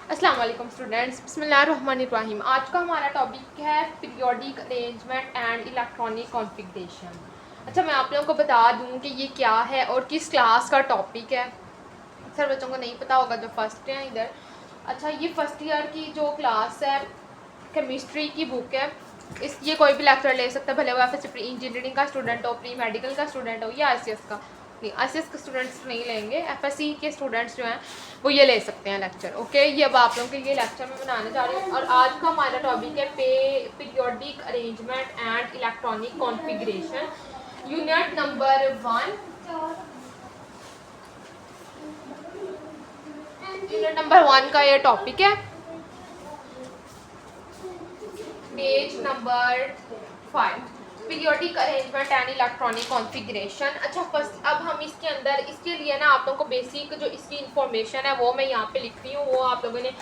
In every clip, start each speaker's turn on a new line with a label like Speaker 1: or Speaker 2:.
Speaker 1: अस्सलाम वालेकुम स्टूडेंट्स, बिस्मिल्लाहिर्रहमानिर्रहीम। आज का हमारा टॉपिक है periodic arrangement and electronic configuration. अच्छा, मैं आप लोगों को बता दूं कि ये क्या है और किस क्लास का टॉपिक है। अक्सर बच्चों को नहीं पता होगा जो फर्स्ट हैं इधर। अच्छा, ये फर्स्ट ईयर की जो क्लास है केमिस्ट्री की बुक है। ये कोई भी लेक्चर ले सकता है, भले वो एफ इंजीनियरिंग का स्टूडेंट हो, प्री मेडिकल का स्टूडेंट हो या ICS का। नहीं, ICS के स्टूडेंट्स नहीं लेंगे, FSC के स्टूडेंट्स जो हैं वो ये ले सकते हैं लेक्चर। ओके, ये अब आप लोगों के ये लेक्चर में बनाने जा रही हूँ। और आज का हमारा टॉपिक है periodic arrangement and electronic configuration, unit number 1। Unit number 1 का ये टॉपिक है, page number 5, periodic arrangement and electronic configuration. अच्छा, फर्स्ट अब हम इसके अंदर इसके लिए ना आप लोगों को बेसिक जो इसकी इंफॉर्मेशन है वो मैं यहाँ पे लिख रही हूँ, वो आप लोगों ने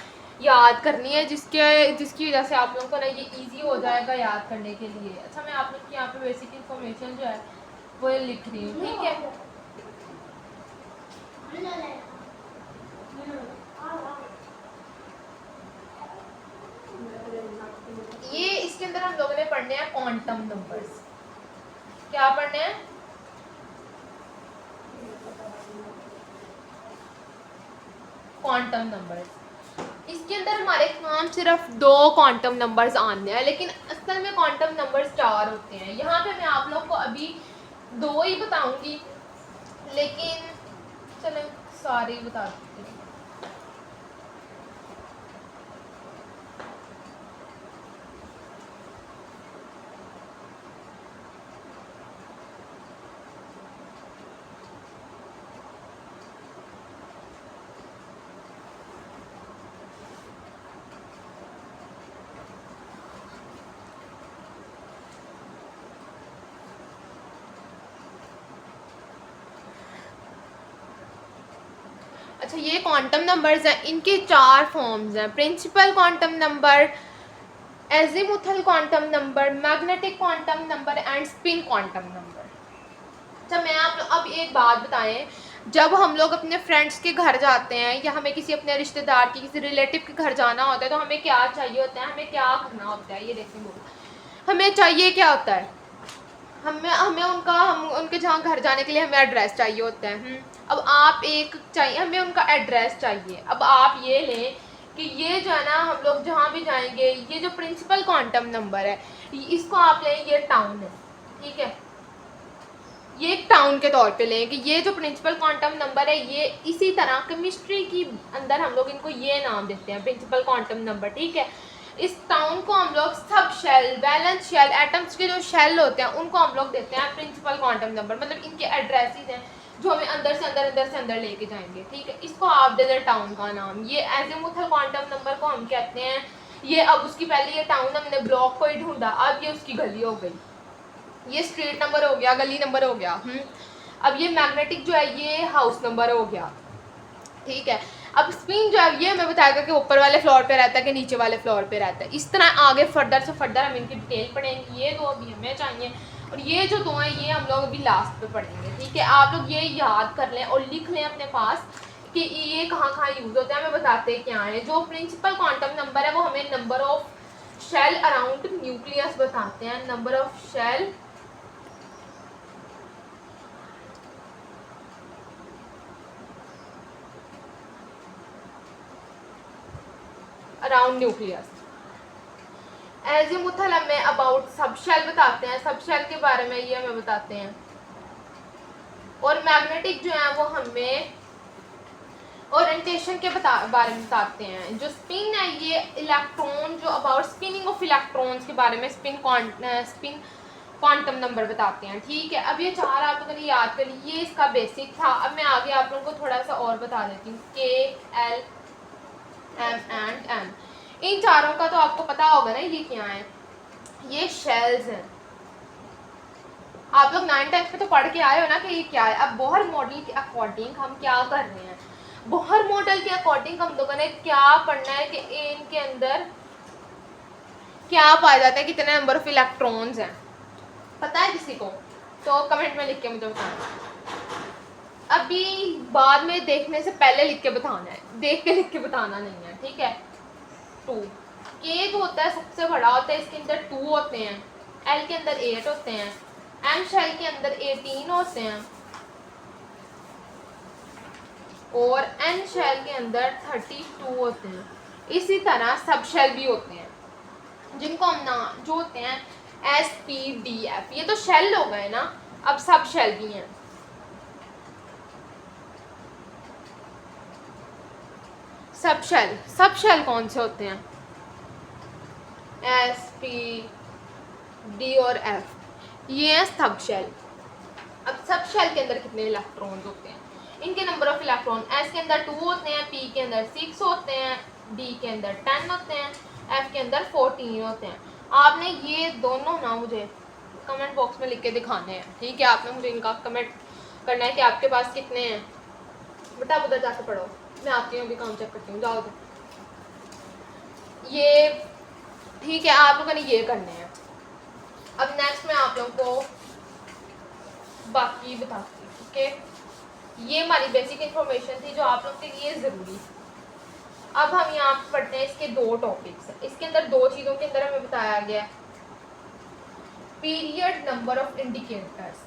Speaker 1: याद करनी है, जिसकी वजह से आप लोगों को ना ये इजी हो जाएगा याद करने के लिए। अच्छा, मैं आप लोग की यहाँ पे बेसिक इंफॉर्मेशन जो है वो लिख रही हूँ, ठीक है। ये इसके अंदर हम लोगों ने पढ़ने हैं क्वांटम नंबर्स। क्या पढ़ने हैं? Quantum numbers. इसके अंदर हमारे काम सिर्फ 2 क्वांटम नंबर्स आने हैं, लेकिन असल में क्वांटम नंबर्स 4 होते हैं। यहाँ पे मैं आप लोग को अभी 2 ही बताऊंगी, लेकिन चलो सारे ही बता देती हूँ। अच्छा, ये क्वांटम नंबर्स हैं, इनके 4 फॉर्म्स हैं: principal quantum number, azimuthal quantum number, magnetic quantum number and spin quantum number. अच्छा, मैं आप लोग अब एक बात बताएं, जब हम लोग अपने फ्रेंड्स के घर जाते हैं या हमें किसी अपने रिश्तेदार की किसी रिलेटिव के घर जाना होता है तो हमें क्या चाहिए होता है, हमें क्या करना होता है? ये देखें, हमें चाहिए क्या होता है? हमें हमें हम उनके जहाँ घर जाने के लिए हमें एड्रेस चाहिए होता है। अब आप एक चाहिए, हमें उनका एड्रेस चाहिए। अब आप ये लें कि ये जो है ना, हम लोग जहाँ भी जाएंगे, ये जो प्रिंसिपल क्वांटम नंबर है इसको आप लें, ये टाउन है, ठीक है। ये एक टाउन के तौर पे लें कि ये जो प्रिंसिपल क्वांटम नंबर है, ये इसी तरह केमिस्ट्री की अंदर हम लोग इनको ये नाम देते हैं, प्रिंसिपल क्वांटम नंबर, ठीक है। इस टाउन को हम लोग सब शेल, बैलेंस शेल, एटम्स के जो शेल होते हैं उनको हम लोग देते हैं प्रिंसिपल क्वांटम नंबर। मतलब इनके एड्रेसेस हैं जो हमें अंदर से अंदर लेके जाएंगे, ठीक है। इसको आप दे दें टाउन का नाम। ये एजीमुथल क्वांटम नंबर को हम कहते हैं, ये अब उसकी पहले ये टाउन हमने ब्लॉक को ही ढूंढा, अब ये उसकी गली हो गई, ये स्ट्रीट नंबर हो गया, गली नंबर हो गया। अब ये मैग्नेटिक जो है ये हाउस नंबर हो गया, ठीक है। अब स्पिन जो है ये हमें बताएगा कि ऊपर वाले फ्लोर पे रहता है कि नीचे वाले फ्लोर पे रहता है। इस तरह आगे फर्दर से फर्दर हम इनकी डिटेल पढ़ेंगे। ये 2 अभी हमें चाहिए और ये जो 2 हैं ये हम लोग अभी लास्ट पे पढ़ेंगे, ठीक है। आप लोग ये याद कर लें और लिख लें अपने पास कि ये कहाँ कहाँ यूज़ होते हैं, हमें बताते क्या हैं। जो प्रिंसिपल क्वांटम नंबर है वो हमें number of shell around nucleus बताते हैं, number of shell around nucleus. Azimuthal हमें अबाउट सब शेल बताते हैं, सब शेल के बारे में ये हमें बताते हैं। और मैग्नेटिक जो है वो हमें ओरिएंटेशन के बारे में बताते हैं। जो स्पिन है ये इलेक्ट्रॉन, जो अबाउट स्पिनिंग ऑफ इलेक्ट्रॉन्स के बारे में स्पिन क्वांटम नंबर बताते हैं, ठीक है। अब ये 4 आप लोगों ने याद कर ली, ये इसका बेसिक था। अब मैं आगे आप लोगों को थोड़ा सा और बता देती हूँ। K, L, M and M, इन चारों का तो आपको पता होगा ना ये क्या है, ये शेल्स हैं। आप लोग 9th 10th में तो पढ़ के आए हो ना कि ये क्या है। अब बोहर मॉडल के अकॉर्डिंग हम क्या कर रहे हैं, बोहर मॉडल के अकॉर्डिंग हम लोगों ने क्या पढ़ना है कि इनके अंदर क्या पाया जाता है, कितने नंबर ऑफ इलेक्ट्रॉन्स हैं, पता है किसी को? तो कमेंट में लिख के मुझे बताना। अभी बाद में देखने से पहले लिख के बताना है, देख के लिख के बताना नहीं है, ठीक है। 2 के जो होता है सबसे बड़ा होता है, इसके अंदर 2 होते हैं, एल के अंदर 8 होते हैं, एम शेल के अंदर 18 होते हैं और एन शेल के अंदर 32 होते हैं। इसी तरह सब शेल भी होते हैं जिनको हम ना जो होते हैं एस पी डी एफ, ये तो शेल हो गए ना, अब सब शेल भी हैं। सब शेल कौन से होते हैं? एस पी डी और एफ, ये है सब शेल। अब सब शेल के अंदर कितने इलेक्ट्रॉन्स होते हैं? इनके नंबर ऑफ इलेक्ट्रॉन, एस के अंदर 2 होते हैं, पी के अंदर 6 होते हैं, डी के अंदर 10 होते हैं, एफ के अंदर 14 होते हैं। आपने ये दोनों ना मुझे कमेंट बॉक्स में लिख के दिखाने हैं, ठीक है। आपने मुझे इनका कमेंट करना है कि आपके पास कितने हैं। बेटा उधर जाके पढ़ो, मैं आती हूँ, अभी काम चेक करती हूँ, जाओ तो। ये ठीक है, आप लोगों ने ये करने हैं। अब नेक्स्ट मैं आप लोगों को बाकी बताती हूँ, ठीक है। ये हमारी बेसिक इन्फॉर्मेशन थी जो आप लोग के लिए ज़रूरी। अब हम यहाँ पे पढ़ते हैं इसके 2 टॉपिक्स। इसके अंदर 2 चीज़ों के अंदर हमें बताया गया है, पीरियड नंबर ऑफ इंडिकेटर्स,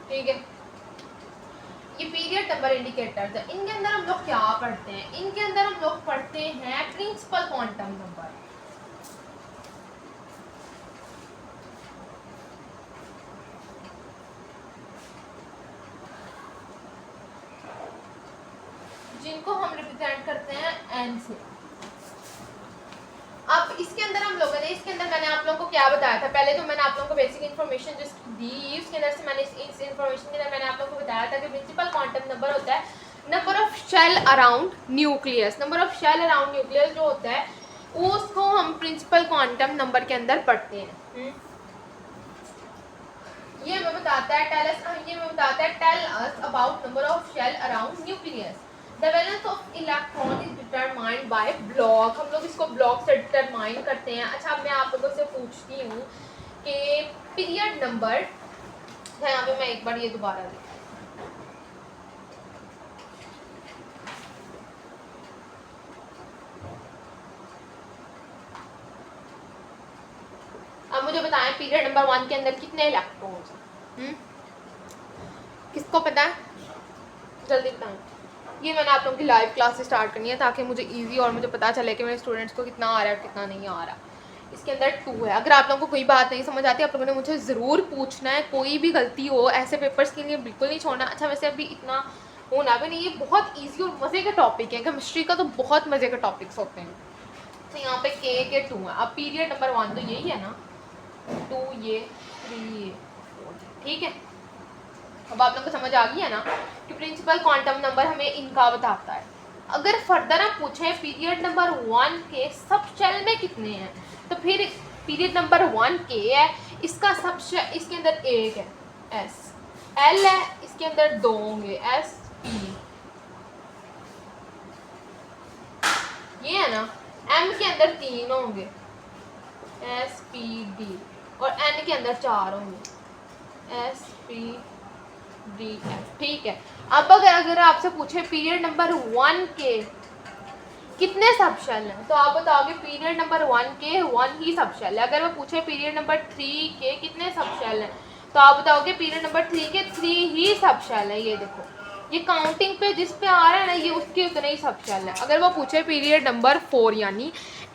Speaker 1: ठीक है। ये पीरियड नंबर इंडिकेटर्स है, इनके अंदर हम लोग क्या पढ़ते हैं? इनके अंदर हम लोग पढ़ते हैं प्रिंसिपल क्वांटम नंबर। जिनको हम रिप्रेजेंट करते हैं एन से। अब इसके अंदर हम लोगों ने, इसके अंदर मैंने आप लोगों को क्या बताया था? पहले तो मैंने आप लोगों को बेसिक इन्फॉर्मेशन जिस दी, उसके अंदर से मैंने इस इन्फॉर्मेशन के अंदर मैंने आप लोगों को बताया था कि प्रिंसिपल क्वांटम नंबर होता है number of shell around nucleus. Number of shell around nucleus जो होता है उसको हम प्रिंसिपल क्वांटम नंबर के अंदर पढ़ते हैं। ये हमें बताता है tell us about number of shell around nucleus. The valence of electron is determined by block। हम लोग इसको ब्लॉक से डिटरमाइन करते हैं। अच्छा, अब मैं आप लोगों से पूछती हूँ कि पीरियड नंबर, यहाँ पे मैं एक बार ये दोबारा लिखती हूँ। अब मुझे बताएं पीरियड नंबर 1 के अंदर कितने इलेक्ट्रॉन्स हैं? किसको पता है? जल्दी बताएं। ये मैंने आप लोगों की लाइव क्लास स्टार्ट करनी है ताकि मुझे इजी और मुझे पता चले कि मेरे स्टूडेंट्स को कितना आ रहा है कितना नहीं आ रहा। इसके अंदर 2 है। अगर आप लोगों को कोई बात नहीं समझ आती, आप लोगों ने मुझे ज़रूर पूछना है। कोई भी गलती हो ऐसे पेपर्स के लिए बिल्कुल नहीं छोड़ना। अच्छा, वैसे अभी इतना होना भी नहीं, ये बहुत ईजी और मज़े का टॉपिक है। केमिस्ट्री का तो बहुत मज़े के टॉपिक्स होते हैं। तो यहाँ पे के 2 है। अब पीरियड नंबर 1 तो यही है ना, 2 ये 3 ये 4, ठीक है। अब आप लोगों को समझ आ गई है ना कि प्रिंसिपल क्वांटम नंबर हमें इनका बताता है। अगर फर्दर आप पूछें पीरियड नंबर 1 के सब शेल में कितने हैं, तो फिर पीरियड नंबर 1 के है, इसका सब शेल, इसके अंदर 1 है एस, एल है, इसके अंदर 2 होंगे एस पी, ये है ना। एम के अंदर 3 होंगे एस पी डी, और एन के अंदर 4 होंगे एस पी डी एफ, ठीक है। अब अगर आपसे पूछे पीरियड नंबर 1 के कितने सब शेल हैं, तो आप बताओगे पीरियड नंबर 1 के 1 ही सब शेल है। अगर वो पूछे पीरियड नंबर 3 के कितने सब शेल हैं, तो आप बताओगे पीरियड नंबर 3 के 3 ही सब शेल है। ये देखो, ये काउंटिंग पे जिस पे आ रहा है ना, ये उसके उतने ही सब शेल है। अगर वो पूछे पीरियड नंबर 4 यानी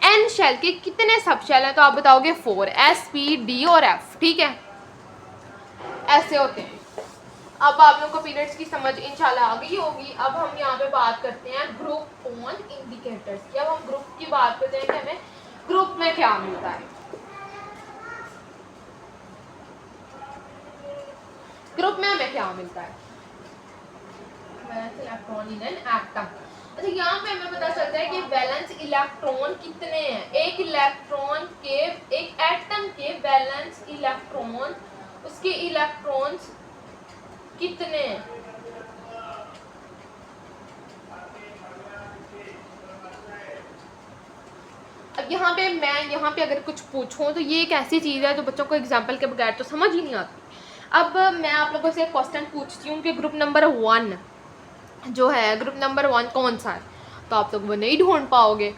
Speaker 1: एन शेल के कितने सब शेल हैं, तो आप बताओगे 4, एस पी डी और एफ, ठीक है। ऐसे होते हैं। अब आप लोगों को पीरियड्स की समझ इंशाल्लाह आ गई होगी। अब हम यहाँ पे बात करते हैं ग्रुप ऑन इंडिकेटर्स की। अब हम ग्रुप की बात करते हैं कि हमें ग्रुप में क्या मिलता है। ग्रुप में हमें क्या मिलता है? Valence electron in an atom. अच्छा, यहाँ पे हमें पता चलता है कि वैलेंस इलेक्ट्रॉन कितने हैं। एक इलेक्ट्रॉन के, एक एटम के वैलेंस इलेक्ट्रॉन, उसके इलेक्ट्रॉन्स कितने। अब यहाँ पे अगर कुछ पूछूं तो ये एक ऐसी चीज़ है जो बच्चों को एग्जाम्पल के बगैर तो समझ ही नहीं आती। अब मैं आप लोगों से एक क्वेश्चन पूछती हूँ कि ग्रुप नंबर 1 जो है, ग्रुप नंबर 1 कौन सा है, तो आप लोग वो नहीं ढूंढ पाओगे।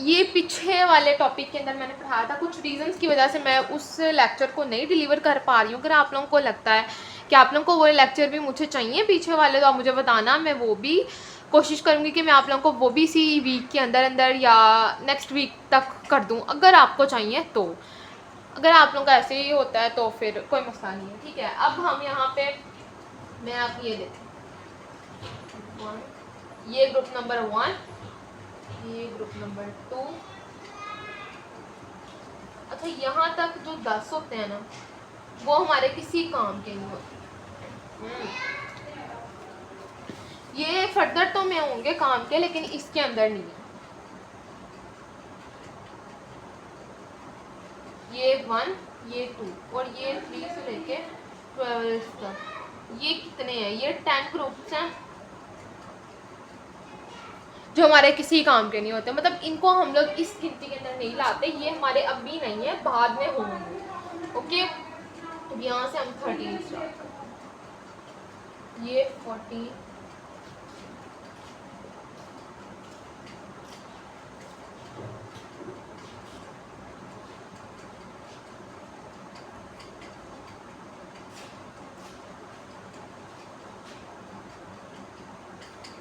Speaker 1: ये पीछे वाले टॉपिक के अंदर मैंने पढ़ाया था, कुछ रीजंस की वजह से मैं उस लेक्चर को नहीं डिलीवर कर पा रही हूँ। अगर आप लोगों को लगता है कि आप लोगों को वो लेक्चर भी मुझे चाहिए पीछे वाले, तो आप मुझे बताना, मैं वो भी कोशिश करूँगी कि मैं आप लोगों को वो भी इसी वीक के अंदर अंदर या नेक्स्ट वीक तक कर दूँ, अगर आपको चाहिए तो। अगर आप लोगों का ऐसे ही होता है तो फिर कोई मसला नहीं है, ठीक है। अब हम यहाँ पे मैं आप ये देती हूँ, ये ग्रुप नंबर 1, ये ग्रुप नंबर 2। अच्छा, यहाँ तक जो 10 होते हैं ना, वो हमारे किसी काम के नहीं होते। ये फर्दर तो में होंगे काम के, लेकिन इसके अंदर नहीं है। ये 1, ये 2 और ये 3 से लेके 12 तक, ये कितने हैं, ये 10 ग्रुप्स हैं जो हमारे किसी काम के नहीं होते। मतलब इनको हम लोग इस गिनती के अंदर नहीं लाते, ये हमारे अब भी नहीं है, बाद में होंगे। ओके, अब यहाँ से हम 13 स्टार्ट करते हैं, ये 14,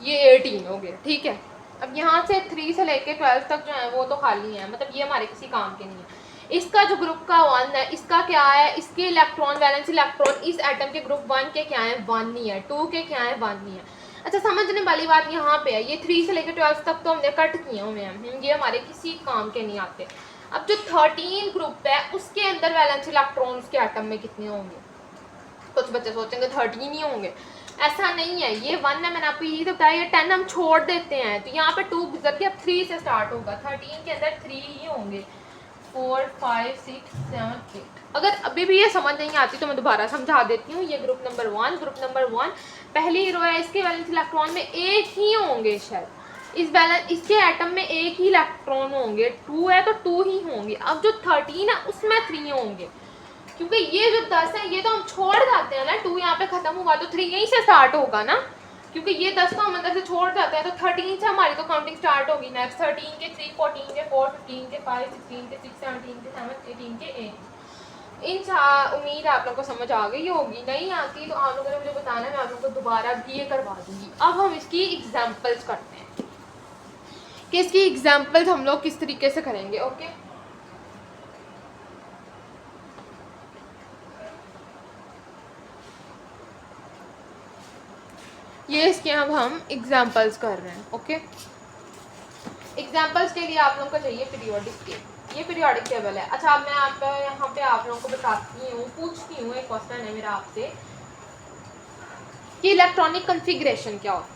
Speaker 1: ये 18 हो गया, ठीक है। अब यहाँ से 3 से लेके 12 तक जो है वो तो खाली है, मतलब ये हमारे किसी काम के नहीं है। इसका जो ग्रुप का 1 है, इसका क्या है, इसके इलेक्ट्रॉन वैलेंस इलेक्ट्रॉन इस एटम के ग्रुप 1 के क्या है, 1 नहीं है, 2 के क्या है, 1 नहीं है। अच्छा, समझने वाली बात यहाँ पे है, ये 3 से लेकर 12 तक तो हमने कट किए हुए हैं, ये हमारे किसी काम के नहीं आते। अब जो 13 ग्रुप है उसके अंदर वैलेंस इलेक्ट्रॉन उसके एटम में कितने होंगे। कुछ बच्चे सोचेंगे 13 ही होंगे, ऐसा नहीं है। ये 1 है, मैंने आपको यही तो बताया, ये 10 हम छोड़ देते हैं, तो यहाँ पे 2 गुजर के अब 3 से स्टार्ट होगा। 13 के अंदर 3 ही होंगे, 4, 5, 6, 7, 8। अगर अभी भी ये समझ नहीं आती तो मैं दोबारा समझा देती हूँ। ये ग्रुप नंबर 1, ग्रुप नंबर 1 पहली रो है, इसके वैलेंस इलेक्ट्रॉन में एक ही होंगे शायद, इसके एटम में एक ही इलेक्ट्रॉन होंगे, 2 है तो 2 ही होंगे। अब जो 13 है उसमें 3 होंगे, क्योंकि ये जो 10 है ये तो हम छोड़ जाते हैं ना, 2 यहाँ पे खत्म हुआ तो 3 यहीं से स्टार्ट होगा ना, क्योंकि ये 10 को हम अंदर से छोड़ जाते हैं, तो 13 से हमारी तो काउंटिंग स्टार्ट होगी। नेक्स्ट 13 के 3, 14 के 4, 15 के 5, 16 के 6, 17 के 7, 18 के 8। उम्मीद है आप लोगों को समझ आ गई होगी, नहीं आती तो आप लोगों ने मुझे बताना, मैं आप लोगों को दोबारा भी ये करवा दूंगी। अब हम इसकी एग्जाम्पल्स करते हैं कि इसकी एग्जाम्पल्स हम लोग किस तरीके से करेंगे। ओके, ये इसके अब हम एग्जाम्पल्स कर रहे हैं। ओके, एग्जाम्पल्स के लिए आप लोगों को चाहिए पीरियोडिक टेबल, ये पीरियोडिक टेबल है। अच्छा, अब मैं यहाँ पे आप लोगों को बताती हूँ, पूछती हूँ, एक क्वेश्चन है मेरा आपसे कि इलेक्ट्रॉनिक कन्फिग्रेशन क्या होता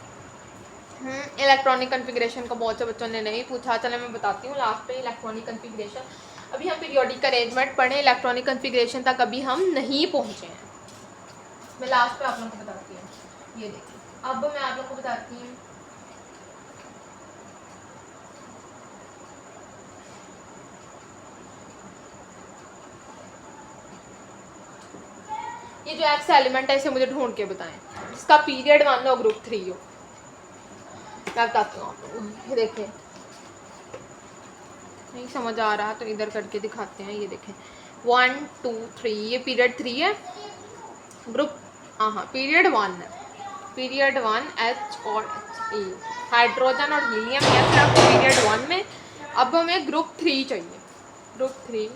Speaker 1: है। इलेक्ट्रॉनिक कन्फिग्रेशन को बहुत से बच्चों ने नहीं पूछा, चले मैं बताती हूँ लास्ट पे। इलेक्ट्रॉनिक कन्फिग्रेशन, अभी हम पीरियोडिक अरेंजमेंट पढ़े, इलेक्ट्रॉनिक कन्फिग्रेशन तक अभी हम नहीं पहुँचे हैं। मैं लास्ट पे आप लोगों को बताती हूँ, ये देखिए। अब मैं आप लोगों को बताती हूँ, ये जो एक्स एलिमेंट है इसे मुझे ढूंढ के बताएं, जिसका पीरियड 1 हो, ग्रुप 3 हो। मैं बताती हूँ आप लोग, देखें, नहीं समझ आ रहा तो इधर करके दिखाते हैं। ये देखें 1, 2, 3, ये पीरियड 3 है, ग्रुप हाँ पीरियड 1 है, पीरियड 1 H और He, हाइड्रोजन और हीलियम, ये सिर्फ पीरियड 1 में। अब हमें ग्रुप 3 चाहिए, ग्रुप 3।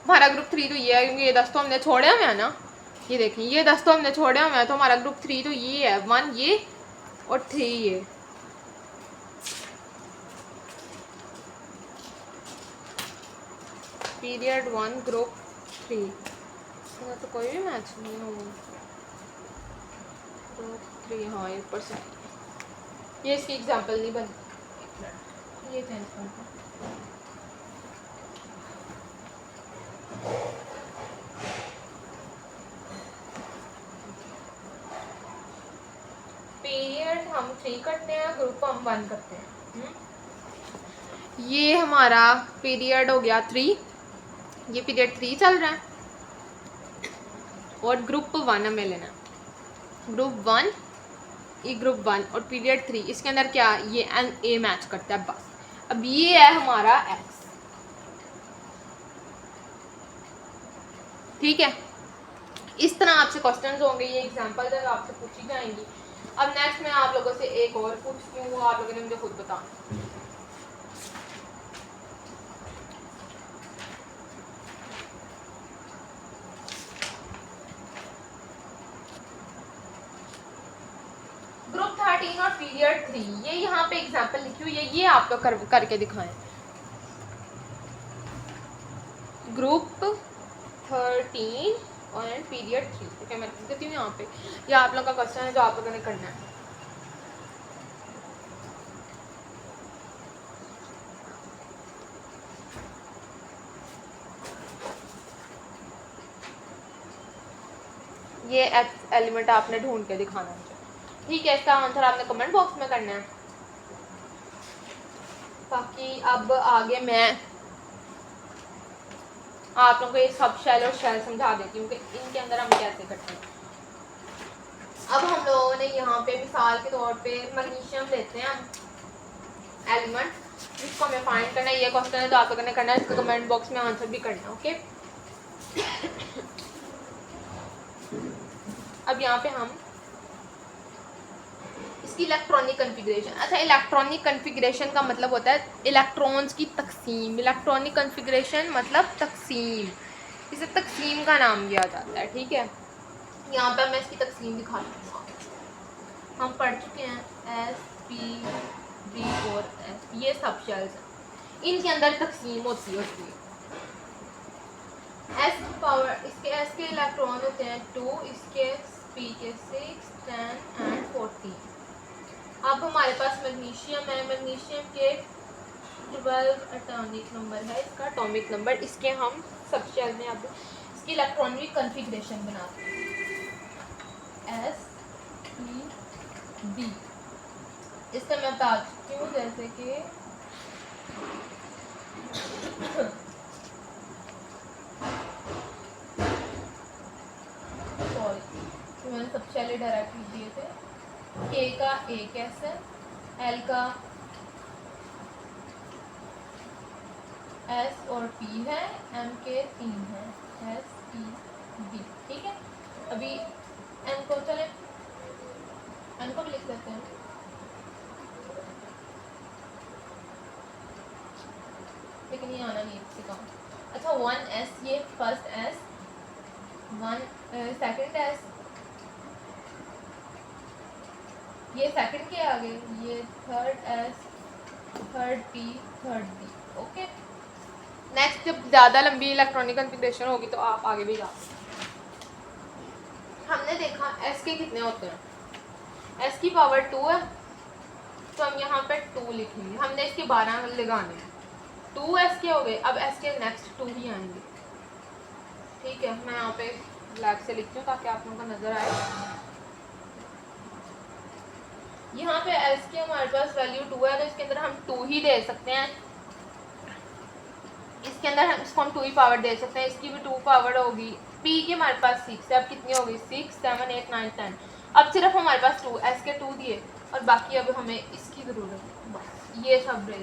Speaker 1: हमारा ग्रुप 3 तो ये है, क्योंकि ये 10 तो हमने छोड़े हुए हैं ना, ये देखें, ये 10 तो हमने छोड़े हुए हैं, तो हमारा ग्रुप 3 तो ये है, 1 ये और 3 ये। पीरियड 1 ग्रुप 3 तो कोई भी मैच नहीं हो, ग्रुप 3 हाँ ये ऊपर से ये इसकी एग्जांपल नहीं बनती, ये चेंज करते हैं। हम 3 करते हैं, ग्रुप हम 1 करते हैं। ये हमारा पीरियड हो गया 3, ये पीरियड 3 चल रहा है और ग्रुप 1 हमें लेना है। ग्रुप 1, ये ग्रुप 1 और पीरियड 3, इसके अंदर क्या ये एन ए मैच करता है बस। अब ये है हमारा एक्स, ठीक है। इस तरह आपसे क्वेश्चंस होंगे, ये एग्जांपल जब आपसे पूछी जाएंगी। अब नेक्स्ट मैं आप लोगों से एक और पूछती हूँ, वो आप लोगों ने मुझे खुद बताना। ग्रुप 13 और पीरियड 3, ये यहाँ पे एग्जांपल लिखी हुई है, ये आप लोग करके दिखाएं। ग्रुप 13 और पीरियड 3, ठीक है। मैं लिख देती हूँ यहाँ पे, ये आप लोग का क्वेश्चन है जो आप लोगों ने करना है। ये एक्स एलिमेंट आपने ढूंढ के दिखाना है मुझे, ठीक है। इसका आंसर आपने कमेंट बॉक्स में करना है। बाकी अब आगे मैं आप लोगों को ये सब शेल और शेल समझा देती हूँ कि इनके अंदर हम कैसे करते हैं। अब हम लोगों ने यहाँ पे मिसाल के तौर पे मैग्नीशियम लेते हैं हम एलिमेंट, जिसको हमें फाइंड करना है। ये क्वेश्चन है तो आप लोगों ने करना है, इसका कमेंट बॉक्स में आंसर भी करना है, ओके। अब यहाँ पे हम इसकी इलेक्ट्रॉनिक कन्फिग्रेशन, अच्छा इलेक्ट्रॉनिक कन्फिग्रेशन का मतलब होता है इलेक्ट्रॉन्स की तकसीम। इलेक्ट्रॉनिक कन्फिग्रेशन मतलब तकसीम, इसे तकसीम का नाम दिया जाता है, ठीक है। यहाँ पे मैं इसकी तकसीम दिखा दूँगा। हम पढ़ चुके हैं एस पी डी और एस, ये सब शेल्स हैं, इनके अंदर तकसीम होती है। एस की पावर, इसके एस के इलेक्ट्रॉन होते हैं 2, इसके पी के 6, 10 एंड 14। अब हमारे पास मैग्नीशियम है, मैग्नीशियम के 12 एटॉमिक नंबर है, इसका एटॉमिक नंबर। इसके हम सब शेल में अब इसकी इलेक्ट्रॉनिक कन्फिग्रेशन बनाते हैं एस पी डी। इसका मैं बता चुकी हूँ, जैसे कि मैंने सब शेल डायरेक्ट लिख दिए थे। के का एक एस है, एल का एस और पी है, एम के 3 है, एस पी डी, ठीक है। अभी एन को चले, एन को भी लिख देते हैं, लेकिन ये आना नहीं किसी का। अच्छा 1 एस, ये फर्स्ट एस, 1 सेकंड एस, ये सेकंड के आगे, ये third S, third P, third D, okay. Next जब ज़्यादा लंबी इलेक्ट्रॉनिक कन्फिग्रेशन होगी तो आप आगे भी जा सकते हैं। हमने देखा एस के कितने होते हैं, एस की पावर 2 है, तो हम यहाँ पे 2 लिखेंगे। हमने इसके 12 लगाने हैं, 2 एस के हो गए। अब एस के नेक्स्ट 2 ही आएंगे, ठीक है। मैं यहाँ पे ब्लैक से लिखती हूँ ताकि आप लोगों को नज़र आए। यहाँ पे एस की हमारे पास वैल्यू 2 है, तो इसके अंदर हम 2 ही दे सकते हैं। इसके अंदर हम इसको हम 2 ही पावर दे सकते हैं, इसकी भी 2 पावर होगी। पी की हमारे पास 6 है, अब कितनी होगी 6, 7, 8, 9, 10। अब सिर्फ हमारे पास 2 एस के 2 दिए और बाकी अब हमें इसकी ज़रूरत है बस। ये सब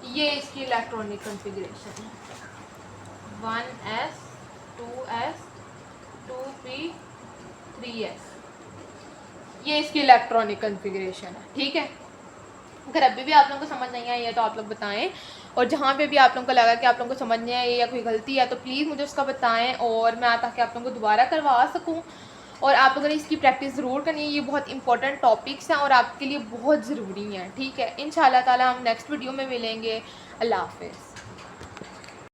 Speaker 1: ये इसकी इलेक्ट्रॉनिक कन्फिग्रेशन है, 1s, 2s, 2p, 3s, ये इसकी इलेक्ट्रॉनिक कन्फिग्रेशन है, ठीक है। अगर अभी भी आप लोगों को समझ नहीं आई है तो आप लोग बताएं, और जहाँ पे भी आप लोगों को लगा कि आप लोगों को समझ नहीं आई या कोई गलती है तो प्लीज़ मुझे उसका बताएं, और मैं ताकि आप लोगों को दोबारा करवा सकूँ। और आप लोगों ने इसकी प्रैक्टिस ज़रूर करनी है, ये बहुत इंपॉर्टेंट टॉपिक्स हैं और आपके लिए बहुत ज़रूरी हैं, ठीक है। इंशाल्लाह ताला हम नेक्स्ट वीडियो में मिलेंगे। अल्लाह हाफ़िज़।